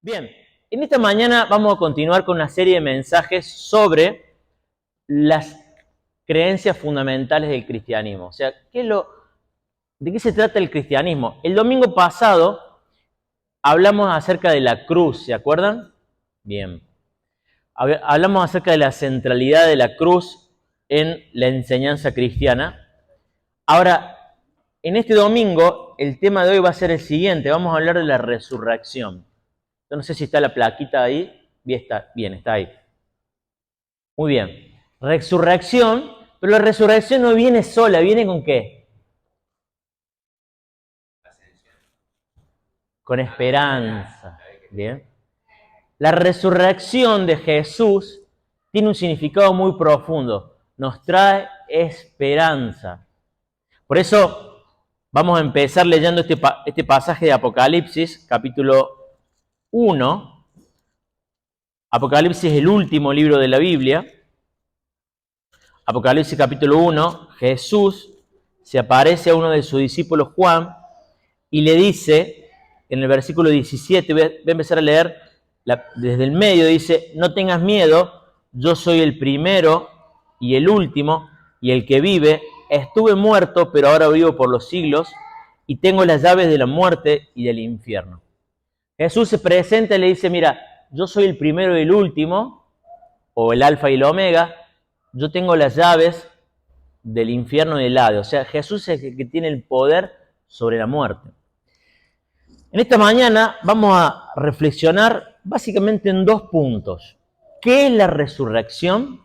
Bien, en esta mañana vamos a continuar con una serie de mensajes sobre las creencias fundamentales del cristianismo. O sea, ¿de qué se trata el cristianismo? El domingo pasado hablamos acerca de la cruz, ¿se acuerdan? Bien. Hablamos acerca de la centralidad de la cruz en la enseñanza cristiana. Ahora, en este domingo, el tema de hoy va a ser el siguiente. Vamos a hablar de la resurrección. Yo no sé si está la plaquita ahí. Bien, está ahí. Muy bien. Resurrección, pero la resurrección no viene sola, ¿viene con qué? Con esperanza. Bien. La resurrección de Jesús tiene un significado muy profundo. Nos trae esperanza. Por eso vamos a empezar leyendo este pasaje de Apocalipsis, capítulo 1. Apocalipsis es el último libro de la Biblia. Apocalipsis capítulo 1, Jesús se aparece a uno de sus discípulos, Juan, y le dice, en el versículo 17, voy a empezar a leer desde el medio, dice: no tengas miedo, yo soy el primero y el último y el que vive. Estuve muerto, pero ahora vivo por los siglos y tengo las llaves de la muerte y del infierno. Jesús se presenta y le dice: mira, yo soy el primero y el último, o el alfa y el omega. Yo tengo las llaves del infierno y del Hades. O sea, Jesús es el que tiene el poder sobre la muerte. En esta mañana vamos a reflexionar básicamente en dos puntos. ¿Qué es la resurrección?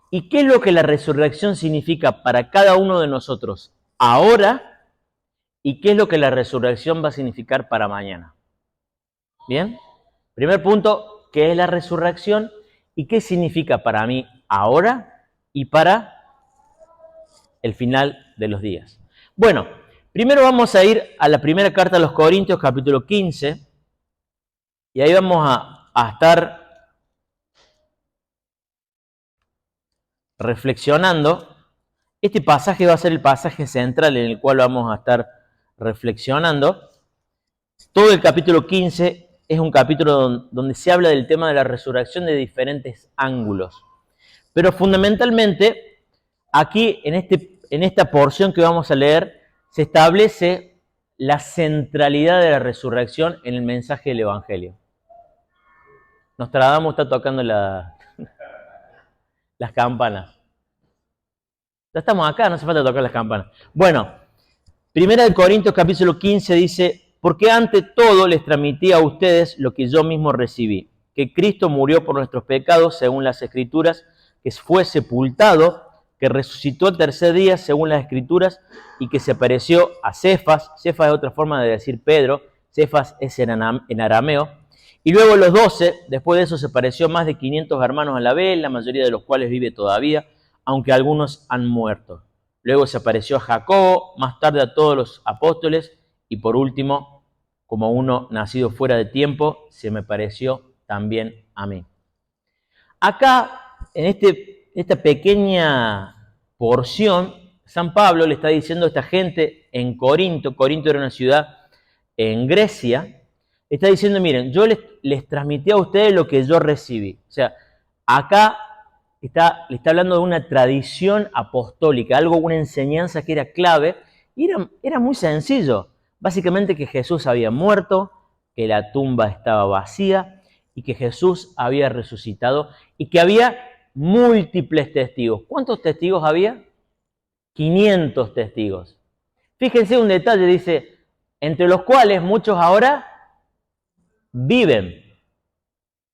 ¿Y qué es lo que la resurrección significa para cada uno de nosotros ahora? ¿Y qué es lo que la resurrección va a significar para mañana? ¿Bien? Primer punto, ¿qué es la resurrección? ¿Y qué significa para mí ahora y para el final de los días? Bueno, primero vamos a ir a la primera carta a los Corintios, capítulo 15, y ahí vamos a estar reflexionando. Este pasaje va a ser el pasaje central en el cual vamos a estar reflexionando. Todo el capítulo 15 es un capítulo donde se habla del tema de la resurrección de diferentes ángulos. Pero fundamentalmente, aquí en esta porción que vamos a leer, se establece la centralidad de la resurrección en el mensaje del Evangelio. Nostradamus está tocando las campanas. Ya estamos acá, no hace falta tocar las campanas. Bueno, Primera de Corintios capítulo 15 dice: porque ante todo les transmití a ustedes lo que yo mismo recibí, que Cristo murió por nuestros pecados según las Escrituras, que fue sepultado, que resucitó el tercer día según las Escrituras y que se apareció a Cefas. Cefas es otra forma de decir Pedro, Cefas es en arameo. Y luego los 12, después de eso se apareció más de 500 hermanos a la vez, la mayoría de los cuales vive todavía, aunque algunos han muerto. Luego se apareció a Jacobo, más tarde a todos los apóstoles, y por último, como uno nacido fuera de tiempo, se me pareció también a mí. Acá, en esta pequeña porción, San Pablo le está diciendo a esta gente en Corinto era una ciudad en Grecia, está diciendo: miren, yo les transmití a ustedes lo que yo recibí. O sea, acá le está hablando de una tradición apostólica, una enseñanza que era clave, y era muy sencillo. Básicamente que Jesús había muerto, que la tumba estaba vacía, y que Jesús había resucitado, y que había múltiples testigos. ¿Cuántos testigos había? 500 testigos. Fíjense un detalle, dice: entre los cuales muchos ahora viven.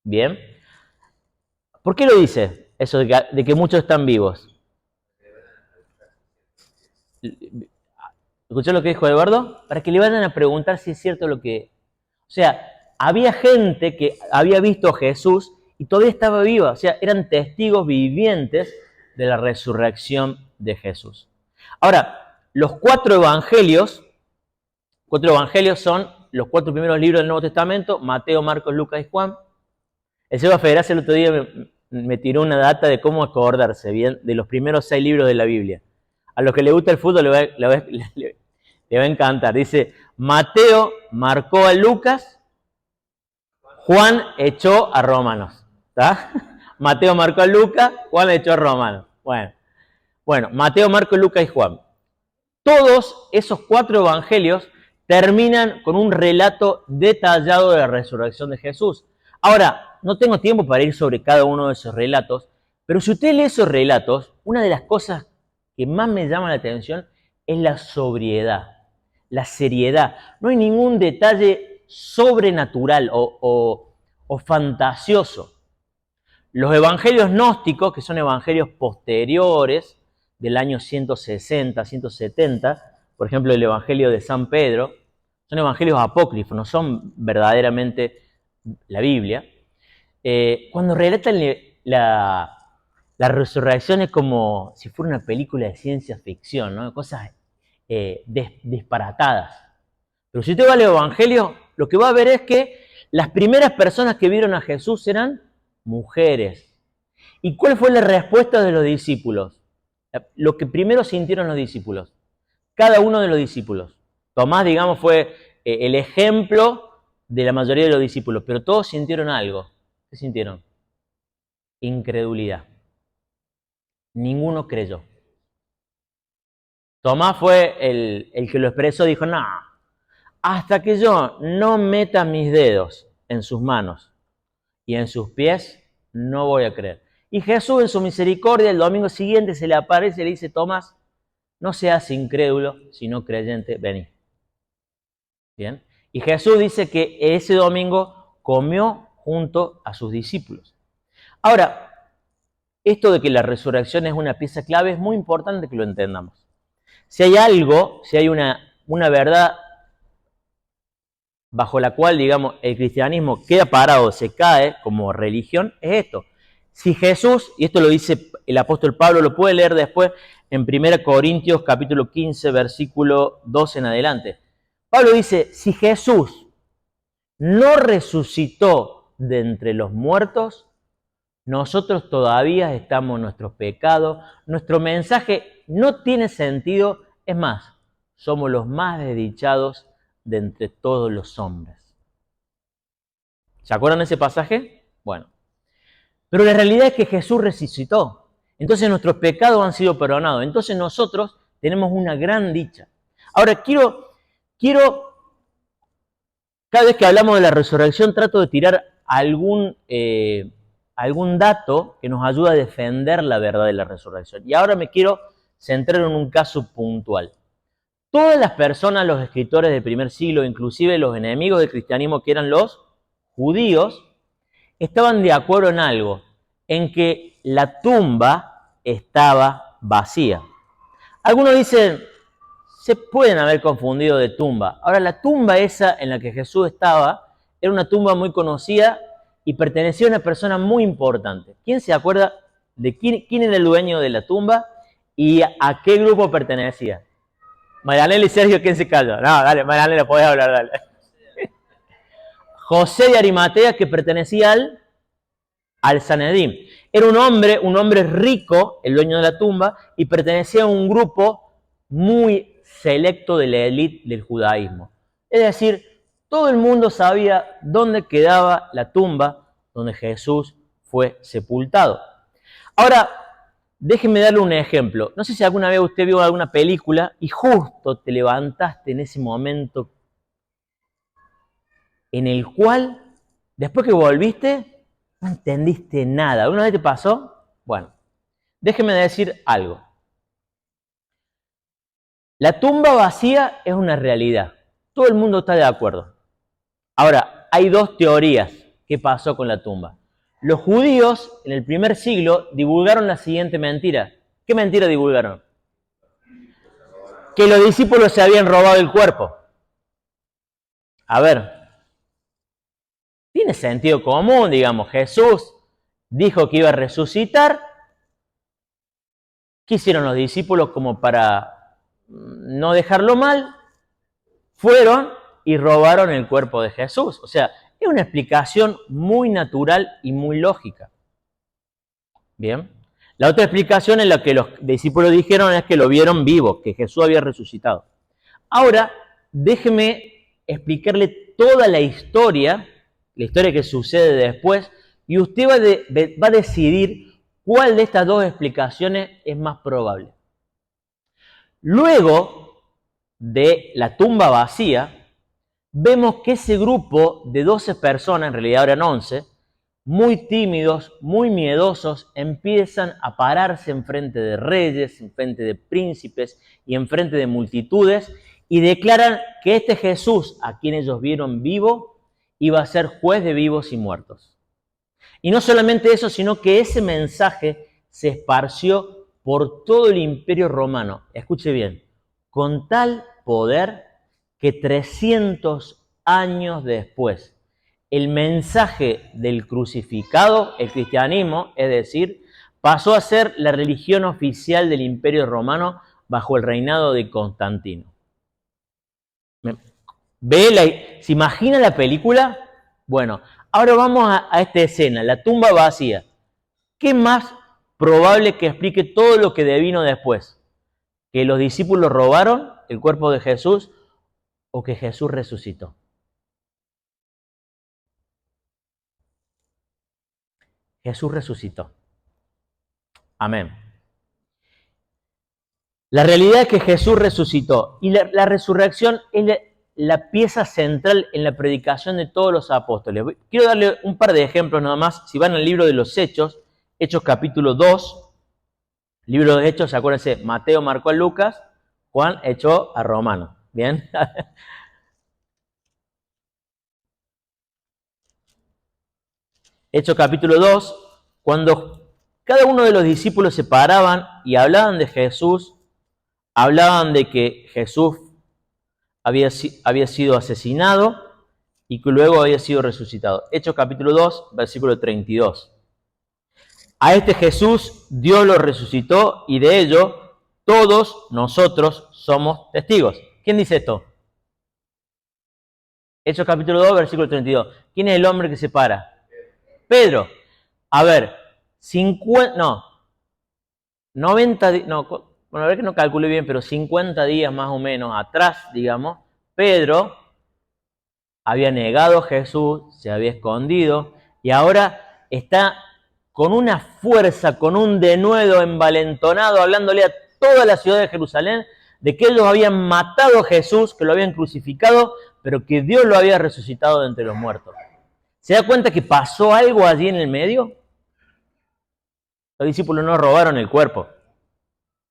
Bien. ¿Por qué lo dice eso de que muchos están vivos? ¿Escuchó lo que dijo Eduardo? Para que le vayan a preguntar si es cierto lo que... O sea, había gente que había visto a Jesús y todavía estaba viva. O sea, eran testigos vivientes de la resurrección de Jesús. Ahora, los cuatro evangelios son los 4 primeros libros del Nuevo Testamento: Mateo, Marcos, Lucas y Juan. El Seba Federas el otro día me tiró una data de cómo acordarse bien de los primeros 6 libros de la Biblia. A los que les gusta el fútbol le va a encantar. Dice: Mateo marcó a Lucas, Juan echó a Romanos. ¿Está? Mateo, Marco, Lucas, Juan echó a Romanos. Bueno, Mateo, Marco, Lucas y Juan. Todos esos 4 evangelios terminan con un relato detallado de la resurrección de Jesús. Ahora, no tengo tiempo para ir sobre cada uno de esos relatos, pero si usted lee esos relatos, una de las cosas que más me llama la atención es la sobriedad, la seriedad. No hay ningún detalle sobrenatural o fantasioso. Los evangelios gnósticos, que son evangelios posteriores del año 160, 170, por ejemplo el evangelio de San Pedro, son evangelios apócrifos, no son verdaderamente la Biblia. Cuando relatan la resurrección es como si fuera una película de ciencia ficción, ¿no? Cosas disparatadas. Pero si usted va al Evangelio, lo que va a ver es que las primeras personas que vieron a Jesús eran mujeres. ¿Y cuál fue la respuesta de los discípulos? Lo que primero sintieron los discípulos. Cada uno de los discípulos. Tomás, digamos, fue el ejemplo de la mayoría de los discípulos, pero todos sintieron algo. ¿Qué sintieron? Incredulidad. Ninguno creyó. Tomás fue el que lo expresó, dijo, no, hasta que yo no meta mis dedos en sus manos y en sus pies, no voy a creer. Y Jesús en su misericordia el domingo siguiente se le aparece y le dice, Tomás, no seas incrédulo, sino creyente, vení. Bien. Y Jesús dice que ese domingo comió junto a sus discípulos. Ahora, esto de que la resurrección es una pieza clave es muy importante que lo entendamos. Si hay algo, si hay una verdad bajo la cual, digamos, el cristianismo queda parado, se cae como religión, es esto. Si Jesús, y esto lo dice el apóstol Pablo, lo puede leer después en 1 Corintios capítulo 15, versículo 12 en adelante. Pablo dice, si Jesús no resucitó de entre los muertos, nosotros todavía estamos en nuestros pecados, nuestro mensaje no tiene sentido, es más, somos los más desdichados de entre todos los hombres. ¿Se acuerdan de ese pasaje? Bueno, pero la realidad es que Jesús resucitó, entonces nuestros pecados han sido perdonados, entonces nosotros tenemos una gran dicha. Ahora quiero, cada vez que hablamos de la resurrección trato de tirar algún dato que nos ayuda a defender la verdad de la resurrección. Y ahora me quiero centrar en un caso puntual. Todas las personas, los escritores del primer siglo, inclusive los enemigos del cristianismo que eran los judíos, estaban de acuerdo en algo, en que la tumba estaba vacía. Algunos dicen, se pueden haber confundido de tumba. Ahora, la tumba esa en la que Jesús estaba era una tumba muy conocida y pertenecía a una persona muy importante. ¿Quién se acuerda de quién era el dueño de la tumba y a qué grupo pertenecía? Marianela y Sergio, ¿quién se calla? No, dale, Marianela, podés hablar, dale. José de Arimatea, que pertenecía al Sanedrín. Era un hombre rico, el dueño de la tumba, y pertenecía a un grupo muy selecto de la élite del judaísmo. Es decir, todo el mundo sabía dónde quedaba la tumba donde Jesús fue sepultado. Ahora, déjeme darle un ejemplo. No sé si alguna vez usted vio alguna película y justo te levantaste en ese momento en el cual, después que volviste, no entendiste nada. ¿Alguna vez te pasó? Bueno, déjeme decir algo. La tumba vacía es una realidad. Todo el mundo está de acuerdo. Ahora, hay dos teorías que pasó con la tumba. Los judíos, en el primer siglo, divulgaron la siguiente mentira. ¿Qué mentira divulgaron? Que los discípulos se habían robado el cuerpo. A ver, tiene sentido común, digamos. Jesús dijo que iba a resucitar. ¿Qué hicieron los discípulos como para no dejarlo mal? Fueron y robaron el cuerpo de Jesús. O sea, es una explicación muy natural y muy lógica. Bien. La otra explicación en la que los discípulos dijeron es que lo vieron vivo, que Jesús había resucitado. Ahora, déjeme explicarle toda la historia la historia que sucede después, y usted va a decidir cuál de estas dos explicaciones es más probable. Luego de la tumba vacía, vemos que ese grupo de 12 personas, en realidad eran 11, muy tímidos, muy miedosos, empiezan a pararse enfrente de reyes, enfrente de príncipes y enfrente de multitudes y declaran que este Jesús, a quien ellos vieron vivo, iba a ser juez de vivos y muertos. Y no solamente eso, sino que ese mensaje se esparció por todo el imperio romano. Escuche bien, con tal poder que 300 años después, el mensaje del crucificado, el cristianismo, es decir, pasó a ser la religión oficial del Imperio Romano bajo el reinado de Constantino. ¿Se imagina la película? Bueno, ahora vamos a esta escena, la tumba vacía. ¿Qué más probable que explique todo lo que devino después? ¿Que los discípulos robaron el cuerpo de Jesús o que Jesús resucitó? Jesús resucitó. Amén. La realidad es que Jesús resucitó y la resurrección es la pieza central en la predicación de todos los apóstoles. Quiero darle un par de ejemplos nada más. Si van al libro de los Hechos, Hechos capítulo 2, libro de Hechos, acuérdense, Mateo marcó a Lucas, Juan echó a Romano. ¿Bien? Hechos capítulo 2, cuando cada uno de los discípulos se paraban y hablaban de Jesús, hablaban de que Jesús había sido asesinado y que luego había sido resucitado. Hechos capítulo 2, versículo 32. A este Jesús Dios lo resucitó y de ello todos nosotros somos testigos. ¿Quién dice esto? Hechos capítulo 2, versículo 32. ¿Quién es el hombre que se para? Pedro. A ver, 90 días, bueno, a ver que no calculé bien, pero 50 días más o menos atrás, digamos, Pedro había negado a Jesús, se había escondido y ahora está con una fuerza, con un denuedo envalentonado, hablándole a toda la ciudad de Jerusalén de que ellos habían matado a Jesús, que lo habían crucificado, pero que Dios lo había resucitado de entre los muertos. ¿Se da cuenta que pasó algo allí en el medio? Los discípulos no robaron el cuerpo.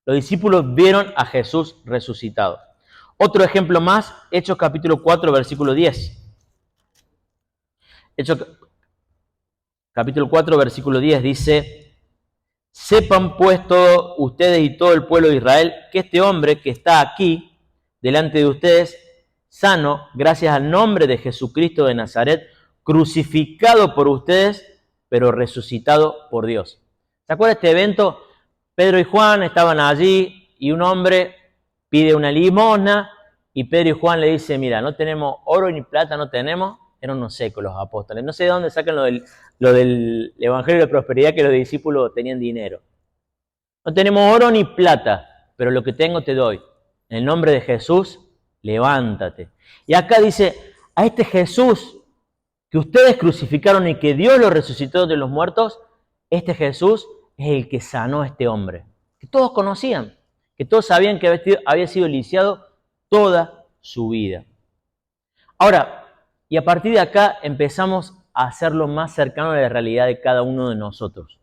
Los discípulos vieron a Jesús resucitado. Otro ejemplo más, Hechos capítulo 4, versículo 10. Hechos capítulo 4, versículo 10 dice: sepan pues todos ustedes y todo el pueblo de Israel que este hombre que está aquí delante de ustedes, sano, gracias al nombre de Jesucristo de Nazaret, crucificado por ustedes, pero resucitado por Dios. ¿Se acuerdan de este evento? Pedro y Juan estaban allí y un hombre pide una limosna y Pedro y Juan le dicen: mira, no tenemos oro ni plata, no tenemos. Eran unos secos los apóstoles. No sé de dónde sacan lo del Evangelio de Prosperidad, que los discípulos tenían dinero. No tenemos oro ni plata, pero lo que tengo te doy. En el nombre de Jesús, levántate. Y acá dice: a este Jesús que ustedes crucificaron y que Dios lo resucitó de los muertos, este Jesús es el que sanó a este hombre. Que todos conocían, que todos sabían que había sido lisiado toda su vida. Ahora, y a partir de acá empezamos a hacerlo más cercano a la realidad de cada uno de nosotros.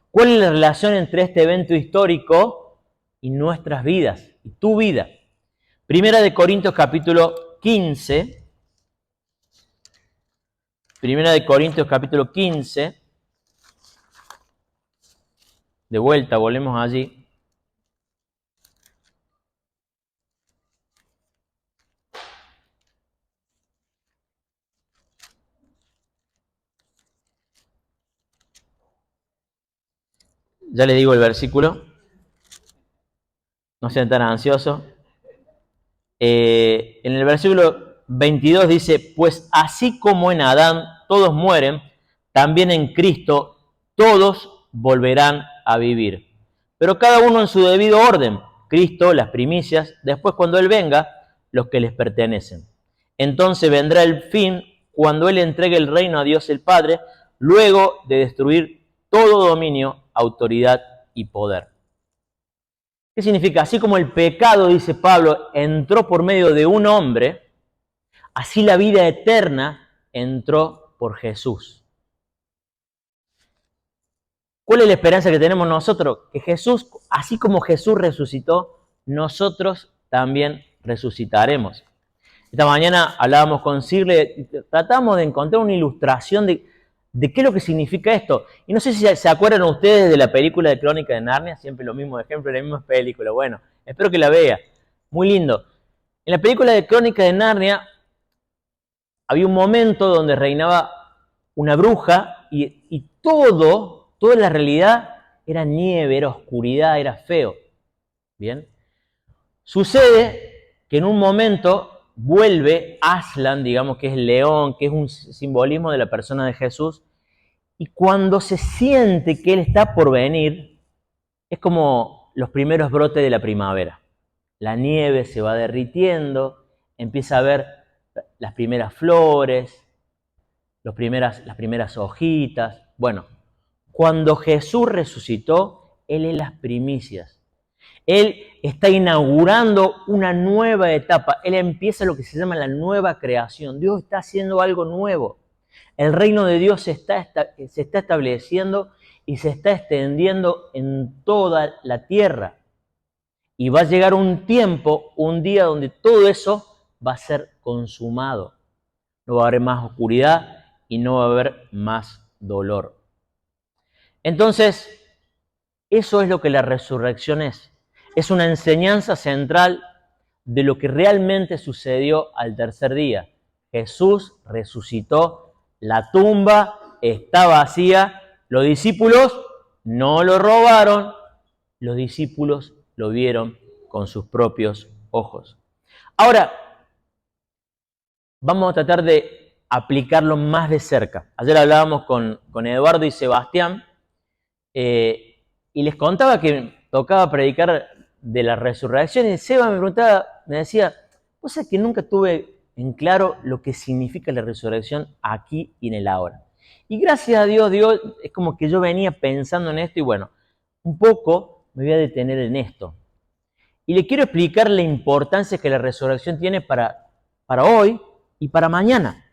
¿Cuál es la relación entre este evento histórico y nuestras vidas, y tu vida? Primera de Corintios capítulo 15. Primera de Corintios capítulo 15. De vuelta, volvemos allí. Ya les digo el versículo. No sean tan ansiosos. En el versículo 22 dice: pues así como en Adán todos mueren, también en Cristo todos volverán a vivir. Pero cada uno en su debido orden. Cristo, las primicias, después cuando Él venga, los que les pertenecen. Entonces vendrá el fin cuando Él entregue el reino a Dios el Padre, luego de destruir todo dominio, autoridad y poder. ¿Qué significa? Así como el pecado, dice Pablo, entró por medio de un hombre, así la vida eterna entró por Jesús. ¿Cuál es la esperanza que tenemos nosotros? Que Jesús, así como Jesús resucitó, nosotros también resucitaremos. Esta mañana hablábamos con Sirle, tratamos de encontrar una ilustración de qué es lo que significa esto. Y no sé si se acuerdan ustedes de la película de Crónica de Narnia, siempre los mismos ejemplos, la misma película. Bueno, espero que la vea. Muy lindo. En la película de Crónica de Narnia había un momento donde reinaba una bruja y toda la realidad era nieve, era oscuridad, era feo. Bien. Sucede que en un momento vuelve Aslan, digamos que es el león, que es un simbolismo de la persona de Jesús, y cuando se siente que Él está por venir, es como los primeros brotes de la primavera. La nieve se va derritiendo, empieza a ver las primeras flores, las primeras hojitas. Bueno, cuando Jesús resucitó, Él es las primicias. Él está inaugurando una nueva etapa. Él empieza lo que se llama la nueva creación. Dios está haciendo algo nuevo. El reino de Dios se está estableciendo y se está extendiendo en toda la tierra. Y va a llegar un tiempo, un día donde todo eso va a ser consumado. No va a haber más oscuridad y no va a haber más dolor. Entonces, eso es lo que la resurrección es. Es una enseñanza central de lo que realmente sucedió al tercer día. Jesús resucitó, la tumba está vacía, los discípulos no lo robaron, los discípulos lo vieron con sus propios ojos. Ahora, vamos a tratar de aplicarlo más de cerca. Ayer hablábamos con Eduardo y Sebastián y les contaba que tocaba predicar de la resurrección y Seba me decía, vos sabés que nunca tuve en claro lo que significa la resurrección aquí y en el ahora. Y gracias a Dios, es como que yo venía pensando en esto y bueno, un poco me voy a detener en esto. Y le quiero explicar la importancia que la resurrección tiene para hoy y para mañana.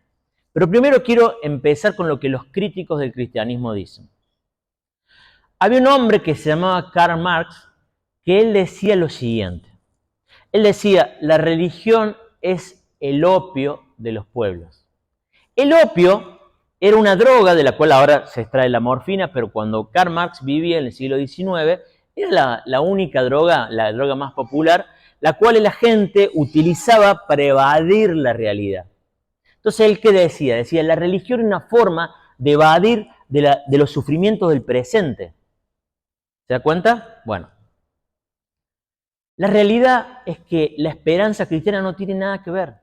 Pero primero quiero empezar con lo que los críticos del cristianismo dicen. Había un hombre que se llamaba Karl Marx que él decía lo siguiente. Él decía, la religión es el opio de los pueblos. El opio era una droga de la cual ahora se extrae la morfina, pero cuando Karl Marx vivía en el siglo XIX, era la única droga, la droga más popular, la cual la gente utilizaba para evadir la realidad. Entonces, ¿él qué decía? Decía, la religión es una forma de evadir de los sufrimientos del presente. ¿Se da cuenta? Bueno. La realidad es que la esperanza cristiana no tiene nada que ver.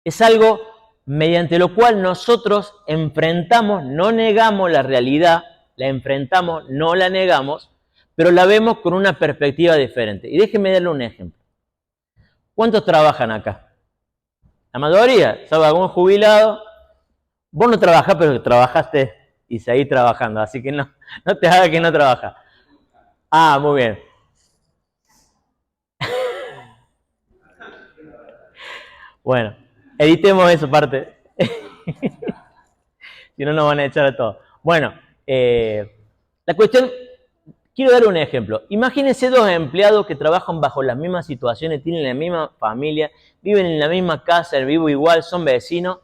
Es algo mediante lo cual nosotros enfrentamos, no negamos la realidad, la enfrentamos, no la negamos, pero la vemos con una perspectiva diferente. Y déjenme darle un ejemplo. ¿Cuántos trabajan acá? La mayoría, ¿sabes? Algún jubilado. Vos no trabajás, pero trabajaste y seguís trabajando, así que no te hagas que no trabajas. Ah, muy bien. Bueno, editemos esa parte. Si no, nos van a echar a todos. Bueno, la cuestión, quiero dar un ejemplo. Imagínense dos empleados que trabajan bajo las mismas situaciones, tienen la misma familia, viven en la misma casa, vivo igual, son vecinos.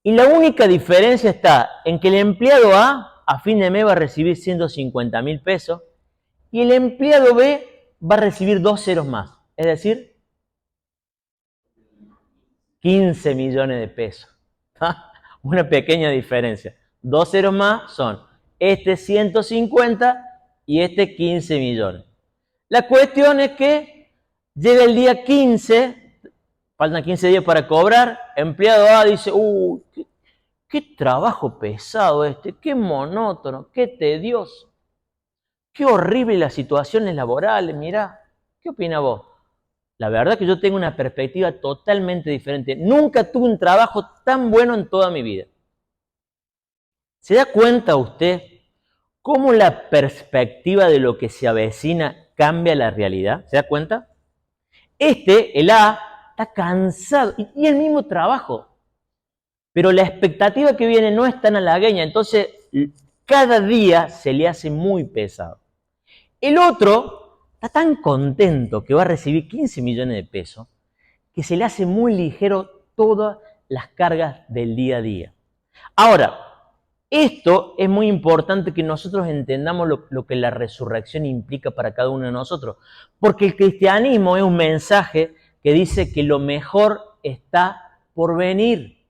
Y la única diferencia está en que el empleado A fin de mes va a recibir 150.000 pesos y el empleado B va a recibir 2 ceros más. Es decir, 15 millones de pesos. Una pequeña diferencia. 2 ceros más son este 150 y este 15 millones. La cuestión es que llega el día 15, faltan 15 días para cobrar, empleado A dice, qué trabajo pesado este, qué monótono, qué tedioso, qué horrible las situaciones laborales, mirá, ¿qué opina vos? la verdad que yo tengo una perspectiva totalmente diferente. Nunca tuve un trabajo tan bueno en toda mi vida. ¿Se da cuenta usted cómo la perspectiva de lo que se avecina cambia la realidad? ¿Se da cuenta? El A, está cansado y el mismo trabajo. Pero la expectativa que viene no es tan halagueña, entonces cada día se le hace muy pesado. El otro está tan contento que va a recibir 15 millones de pesos que se le hace muy ligero todas las cargas del día a día. Ahora, esto es muy importante que nosotros entendamos lo que la resurrección implica para cada uno de nosotros, porque el cristianismo es un mensaje que dice que lo mejor está por venir.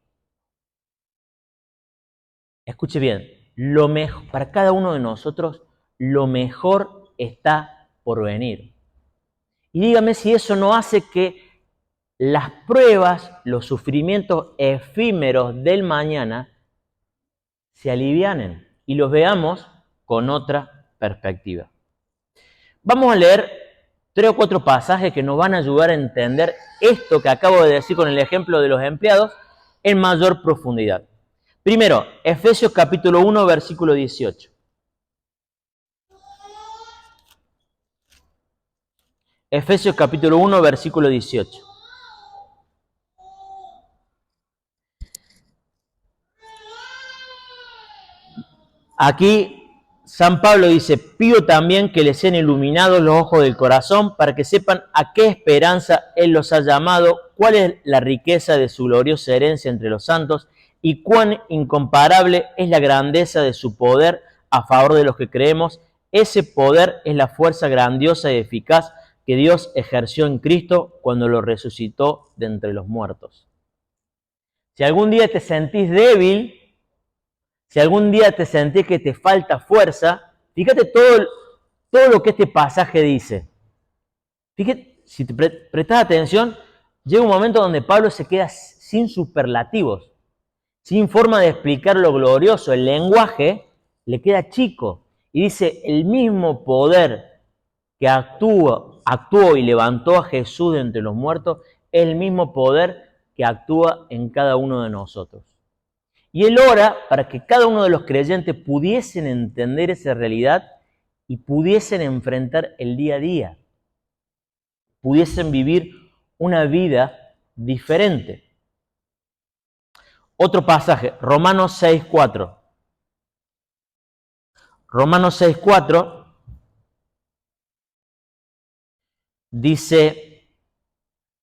Escuche bien, lo mejor, para cada uno de nosotros, lo mejor está por venir. Y dígame si eso no hace que las pruebas, los sufrimientos efímeros del mañana se alivianen y los veamos con otra perspectiva. Vamos a leer 3 o 4 pasajes que nos van a ayudar a entender esto que acabo de decir con el ejemplo de los empleados en mayor profundidad. Primero, Efesios capítulo 1, versículo 18. Efesios capítulo 1, versículo 18. Aquí San Pablo dice, pido también que les sean iluminados los ojos del corazón para que sepan a qué esperanza Él los ha llamado, cuál es la riqueza de su gloriosa herencia entre los santos y cuán incomparable es la grandeza de su poder a favor de los que creemos. Ese poder es la fuerza grandiosa y eficaz que Dios ejerció en Cristo cuando lo resucitó de entre los muertos. Si algún día te sentís débil, si algún día te sentís que te falta fuerza, fíjate todo lo que este pasaje dice. Fíjate, si te prestás atención, llega un momento donde Pablo se queda sin superlativos, sin forma de explicar lo glorioso. El lenguaje le queda chico. Y dice, el mismo poder que actuó y levantó a Jesús de entre los muertos, es el mismo poder que actúa en cada uno de nosotros. Y él ora para que cada uno de los creyentes pudiesen entender esa realidad y pudiesen enfrentar el día a día, pudiesen vivir una vida diferente. Otro pasaje, Romanos 6:4. Romanos 6:4 dice,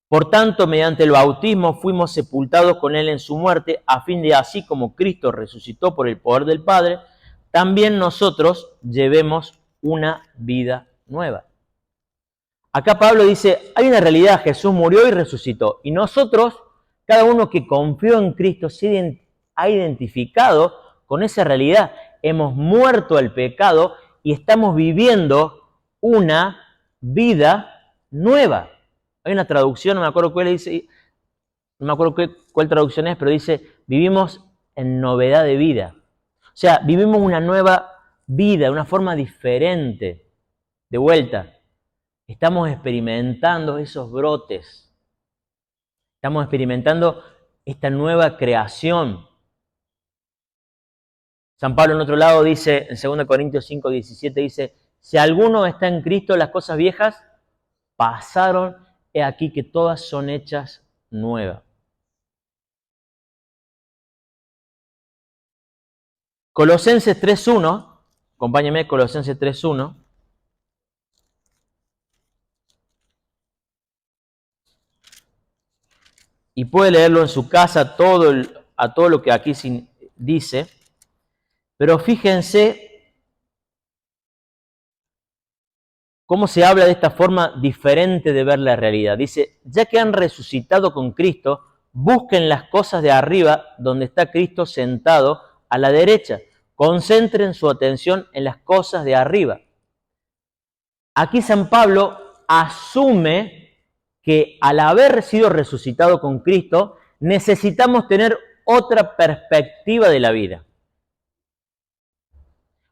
por tanto, mediante el bautismo fuimos sepultados con Él en su muerte, a fin de así como Cristo resucitó por el poder del Padre, también nosotros llevemos una vida nueva. Acá Pablo dice, hay una realidad, Jesús murió y resucitó, y nosotros, cada uno que confió en Cristo, se ha identificado con esa realidad. Hemos muerto al pecado y estamos viviendo una vida nueva. Hay una traducción, no me acuerdo cuál dice, no me acuerdo cuál traducción es, pero dice, vivimos en novedad de vida. O sea, vivimos una nueva vida, una forma diferente. De vuelta, estamos experimentando esos brotes. Estamos experimentando esta nueva creación. San Pablo en otro lado dice, en 2 Corintios 5, 17, dice, si alguno está en Cristo, las cosas viejas pasaron, he aquí que todas son hechas nuevas. Colosenses 3.1, acompáñenme, Colosenses 3.1. Y puede leerlo en su casa a todo lo que aquí dice. Pero fíjense cómo se habla de esta forma diferente de ver la realidad. Dice, ya que han resucitado con Cristo, busquen las cosas de arriba donde está Cristo sentado a la derecha. Concentren su atención en las cosas de arriba. Aquí San Pablo asume que al haber sido resucitado con Cristo, necesitamos tener otra perspectiva de la vida.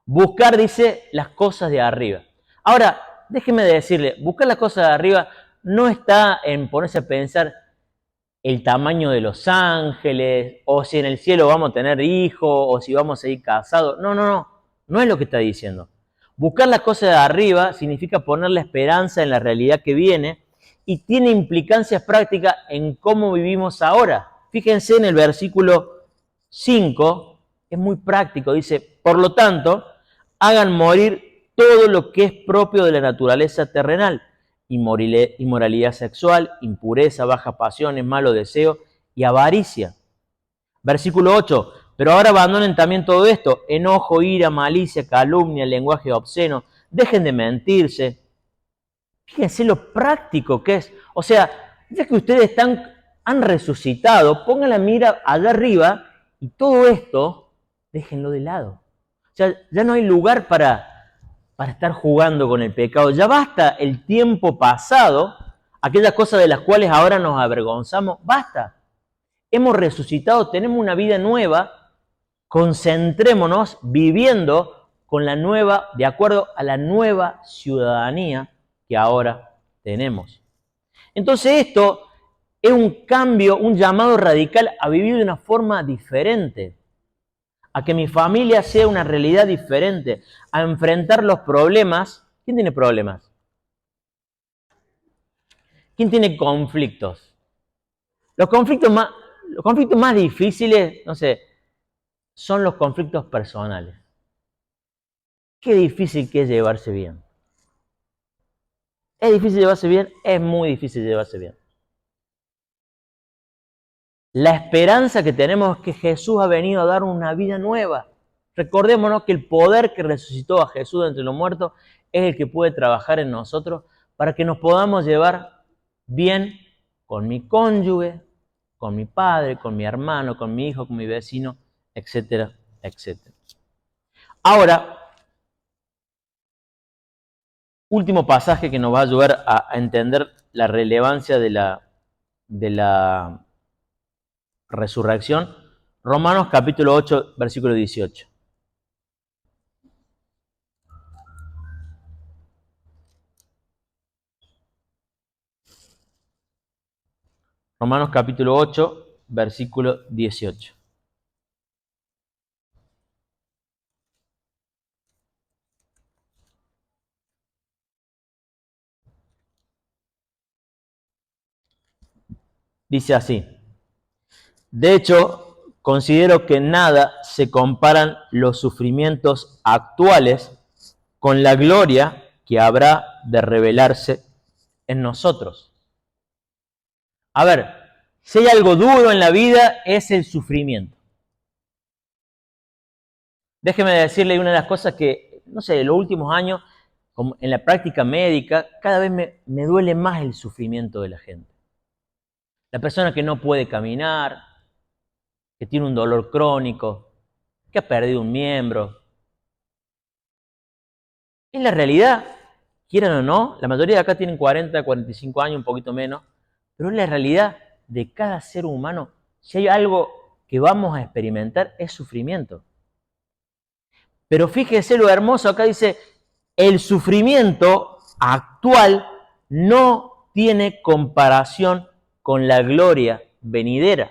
Buscar, dice, las cosas de arriba. Ahora, déjeme decirle, buscar las cosas de arriba no está en ponerse a pensar el tamaño de los ángeles, o si en el cielo vamos a tener hijos, o si vamos a ir casados. No es lo que está diciendo. Buscar las cosas de arriba significa poner la esperanza en la realidad que viene y tiene implicancias prácticas en cómo vivimos ahora. Fíjense en el versículo 5, es muy práctico, dice, por lo tanto, hagan morir todo lo que es propio de la naturaleza terrenal, inmoralidad sexual, impureza, bajas pasiones, malo deseo y avaricia. Versículo 8, pero ahora abandonen también todo esto, enojo, ira, malicia, calumnia, lenguaje obsceno, dejen de mentirse. Fíjense lo práctico que es. O sea, ya que ustedes han resucitado, pongan la mira allá arriba y todo esto, déjenlo de lado. O sea, ya no hay lugar para estar jugando con el pecado. Ya basta el tiempo pasado, aquellas cosas de las cuales ahora nos avergonzamos, basta. Hemos resucitado, tenemos una vida nueva, concentrémonos viviendo con la nueva, de acuerdo a la nueva ciudadanía que ahora tenemos. Entonces esto es un cambio, un llamado radical a vivir de una forma diferente, a que mi familia sea una realidad diferente, a enfrentar los problemas. ¿Quién tiene problemas? ¿Quién tiene conflictos? Los conflictos más difíciles, no sé, son los conflictos personales. Qué difícil que es llevarse bien. ¿Es difícil llevarse bien? Es muy difícil llevarse bien. La esperanza que tenemos es que Jesús ha venido a dar una vida nueva. Recordémonos que el poder que resucitó a Jesús de entre los muertos es el que puede trabajar en nosotros para que nos podamos llevar bien con mi cónyuge, con mi padre, con mi hermano, con mi hijo, con mi vecino, etcétera, etcétera. Ahora, último pasaje que nos va a ayudar a entender la relevancia de la resurrección, Romanos capítulo 8, versículo 18. Romanos capítulo 8, versículo 18. Dice así: de hecho, considero que nada se comparan los sufrimientos actuales con la gloria que habrá de revelarse en nosotros. A ver, si hay algo duro en la vida es el sufrimiento. Déjeme decirle una de las cosas que, no sé, en los últimos años, como en la práctica médica, cada vez me duele más el sufrimiento de la gente. La persona que no puede caminar, que tiene un dolor crónico, que ha perdido un miembro. Es la realidad, quieran o no, la mayoría de acá tienen 40, 45 años, un poquito menos, pero es la realidad de cada ser humano. Si hay algo que vamos a experimentar es sufrimiento. Pero fíjese lo hermoso, acá dice, el sufrimiento actual no tiene comparación con la gloria venidera.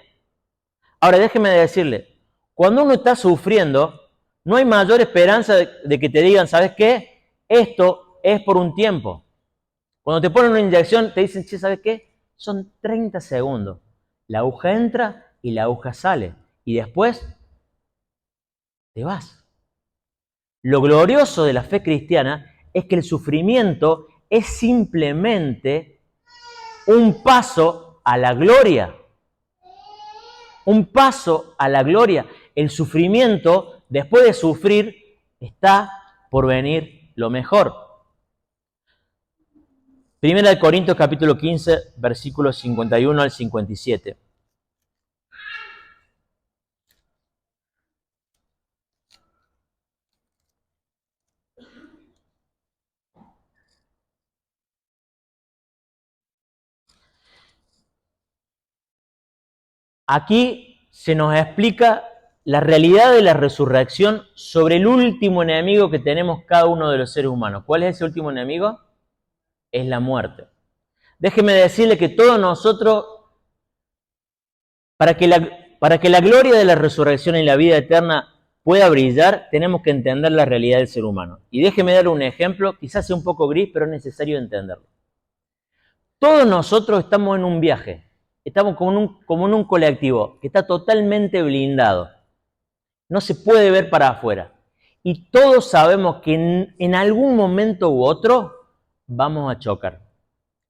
Ahora déjeme decirle, cuando uno está sufriendo, no hay mayor esperanza de que te digan, ¿sabes qué? Esto es por un tiempo. Cuando te ponen una inyección, te dicen, che, ¿sabes qué? Son 30 segundos. La aguja entra y la aguja sale. Y después te vas. Lo glorioso de la fe cristiana es que el sufrimiento es simplemente un paso a la gloria. Un paso a la gloria. El sufrimiento, después de sufrir, está por venir lo mejor. Primera de Corintios capítulo 15, versículos 51 al 57. Aquí se nos explica la realidad de la resurrección sobre el último enemigo que tenemos cada uno de los seres humanos. ¿Cuál es ese último enemigo? Es la muerte. Déjeme decirle que todos nosotros, para que la gloria de la resurrección y la vida eterna pueda brillar, tenemos que entender la realidad del ser humano. Y déjeme dar un ejemplo, quizás sea un poco gris, pero es necesario entenderlo. Todos nosotros estamos en un viaje, estamos como en un colectivo que está totalmente blindado. No se puede ver para afuera. Y todos sabemos que en algún momento u otro vamos a chocar.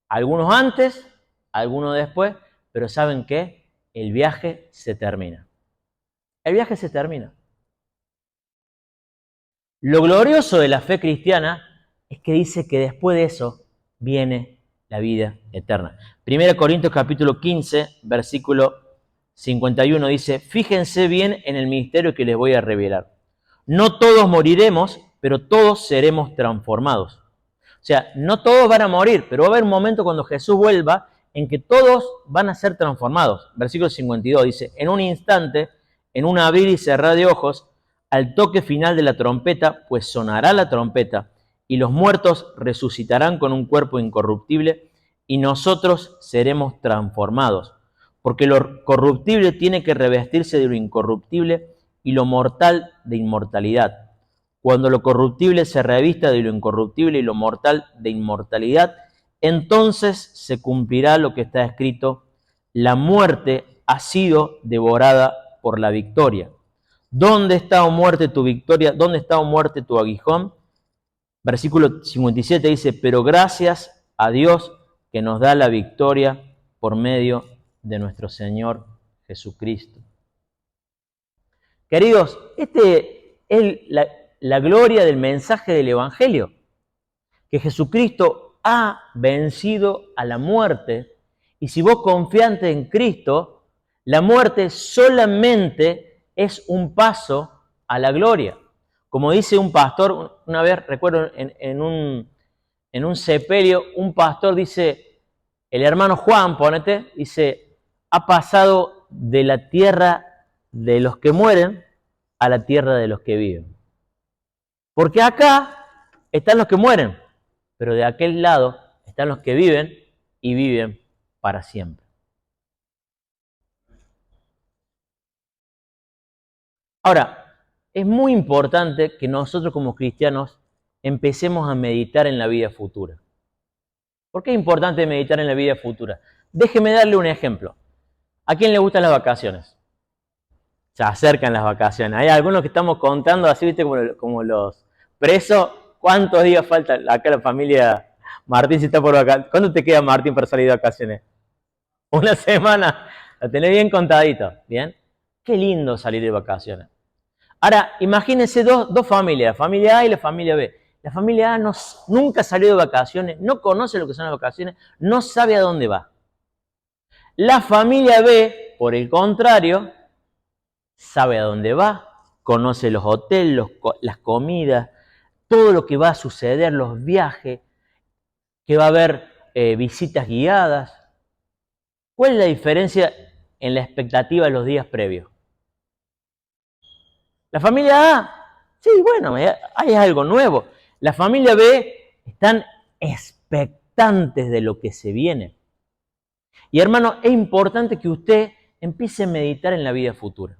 Algunos antes, algunos después, pero ¿saben qué? El viaje se termina. El viaje se termina. Lo glorioso de la fe cristiana es que dice que después de eso viene la vida eterna. 1 Corintios capítulo 15, versículo 51 dice, fíjense bien en el misterio que les voy a revelar. No todos moriremos, pero todos seremos transformados. O sea, no todos van a morir, pero va a haber un momento cuando Jesús vuelva en que todos van a ser transformados. Versículo 52 dice, en un instante, en un abrir y cerrar de ojos, al toque final de la trompeta, pues sonará la trompeta, y los muertos resucitarán con un cuerpo incorruptible, y nosotros seremos transformados. Porque lo corruptible tiene que revestirse de lo incorruptible, y lo mortal de inmortalidad. Cuando lo corruptible se revista de lo incorruptible y lo mortal de inmortalidad, entonces se cumplirá lo que está escrito, la muerte ha sido devorada por la victoria. ¿Dónde está, oh muerte, tu victoria? ¿Dónde está, oh muerte, tu aguijón? Versículo 57 dice, pero gracias a Dios que nos da la victoria por medio de nuestro Señor Jesucristo. Queridos, este es la gloria del mensaje del Evangelio, que Jesucristo ha vencido a la muerte, y si vos confiante en Cristo, la muerte solamente es un paso a la gloria. Como dice un pastor, una vez recuerdo en un sepelio, un pastor dice, el hermano Juan, ponete, dice, ha pasado de la tierra de los que mueren a la tierra de los que viven. Porque acá están los que mueren, pero de aquel lado están los que viven y viven para siempre. Ahora, es muy importante que nosotros como cristianos empecemos a meditar en la vida futura. ¿Por qué es importante meditar en la vida futura? Déjeme darle un ejemplo. ¿A quién le gustan las vacaciones? Se acercan las vacaciones. Hay algunos que estamos contando así, viste, como los presos. ¿Cuántos días falta? Acá la familia Martín si está por vacaciones. ¿Cuánto te queda, Martín, para salir de vacaciones? Una semana. La tenés bien contadito. ¿Bien? Qué lindo salir de vacaciones. Ahora, imagínense dos familias, la familia A y la familia B. La familia A nunca salió de vacaciones, no conoce lo que son las vacaciones, no sabe a dónde va. La familia B, por el contrario, sabe a dónde va, conoce los hoteles, las comidas, todo lo que va a suceder, los viajes, que va a haber visitas guiadas. ¿Cuál es la diferencia en la expectativa de los días previos? La familia A, sí, bueno, hay algo nuevo. La familia B están expectantes de lo que se viene. Y hermano, es importante que usted empiece a meditar en la vida futura.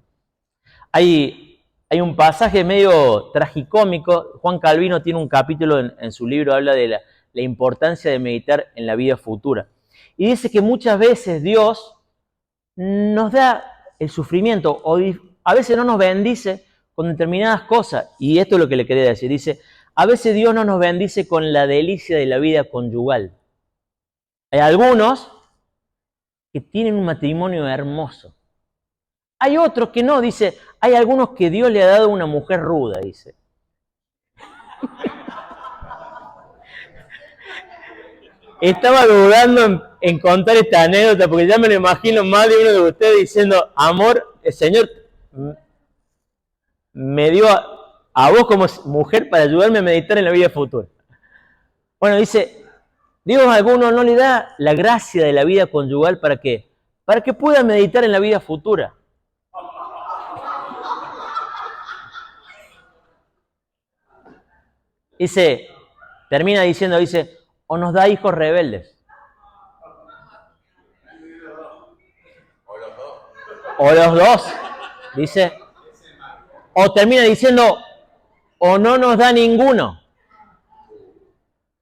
Hay un pasaje medio tragicómico. Juan Calvino tiene un capítulo en su libro, habla de la importancia de meditar en la vida futura. Y dice que muchas veces Dios nos da el sufrimiento, o a veces no nos bendice con determinadas cosas. Y esto es lo que le quería decir. Dice, a veces Dios no nos bendice con la delicia de la vida conyugal. Hay algunos que tienen un matrimonio hermoso. Hay otros que no, dice, hay algunos que Dios le ha dado una mujer ruda, dice. Estaba dudando en contar esta anécdota porque ya me lo imagino más de uno de ustedes diciendo, amor, el Señor me dio a vos como mujer para ayudarme a meditar en la vida futura. Bueno, dice, Dios a algunos no le da la gracia de la vida conyugal ¿para qué? Para que pueda meditar en la vida futura. Dice, termina diciendo, dice, o nos da hijos rebeldes. O los dos. Dice, o termina diciendo, o no nos da ninguno.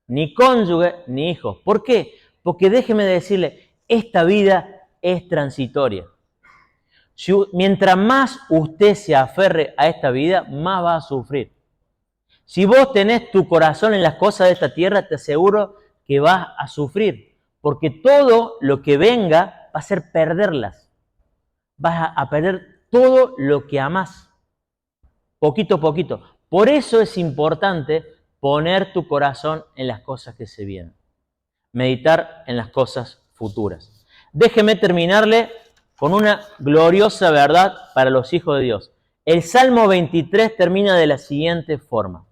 Ni cónyuge, ni hijos. ¿Por qué? Porque déjeme decirle, esta vida es transitoria. Mientras más usted se aferre a esta vida, más va a sufrir. Si vos tenés tu corazón en las cosas de esta tierra, te aseguro que vas a sufrir. Porque todo lo que venga va a ser perderlas. Vas a perder todo lo que amás. Poquito a poquito. Por eso es importante poner tu corazón en las cosas que se vienen. Meditar en las cosas futuras. Déjeme terminarle con una gloriosa verdad para los hijos de Dios. El Salmo 23 termina de la siguiente forma.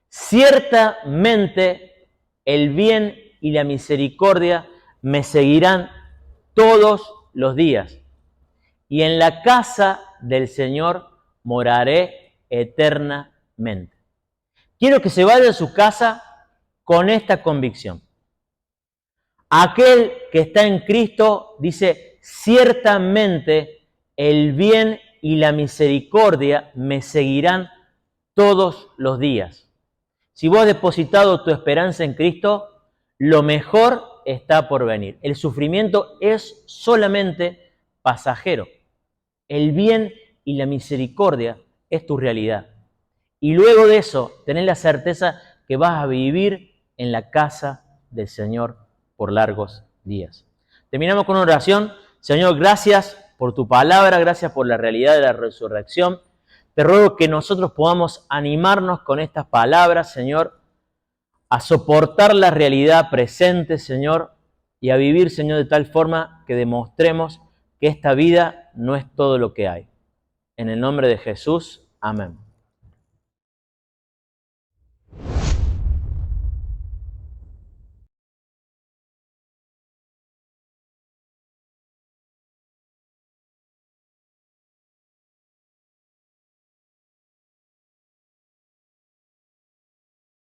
Ciertamente el bien y la misericordia me seguirán todos los días, y en la casa del Señor moraré eternamente. Quiero que se vaya a su casa con esta convicción. Aquel que está en Cristo dice, ciertamente el bien y la misericordia me seguirán todos los días. Si vos has depositado tu esperanza en Cristo, lo mejor está por venir. El sufrimiento es solamente pasajero. El bien y la misericordia es tu realidad. Y luego de eso, tenés la certeza que vas a vivir en la casa del Señor por largos días. Terminamos con una oración. Señor, gracias por tu palabra, gracias por la realidad de la resurrección. Te ruego que nosotros podamos animarnos con estas palabras, Señor, a soportar la realidad presente, Señor, y a vivir, Señor, de tal forma que demostremos que esta vida no es todo lo que hay. En el nombre de Jesús, amén.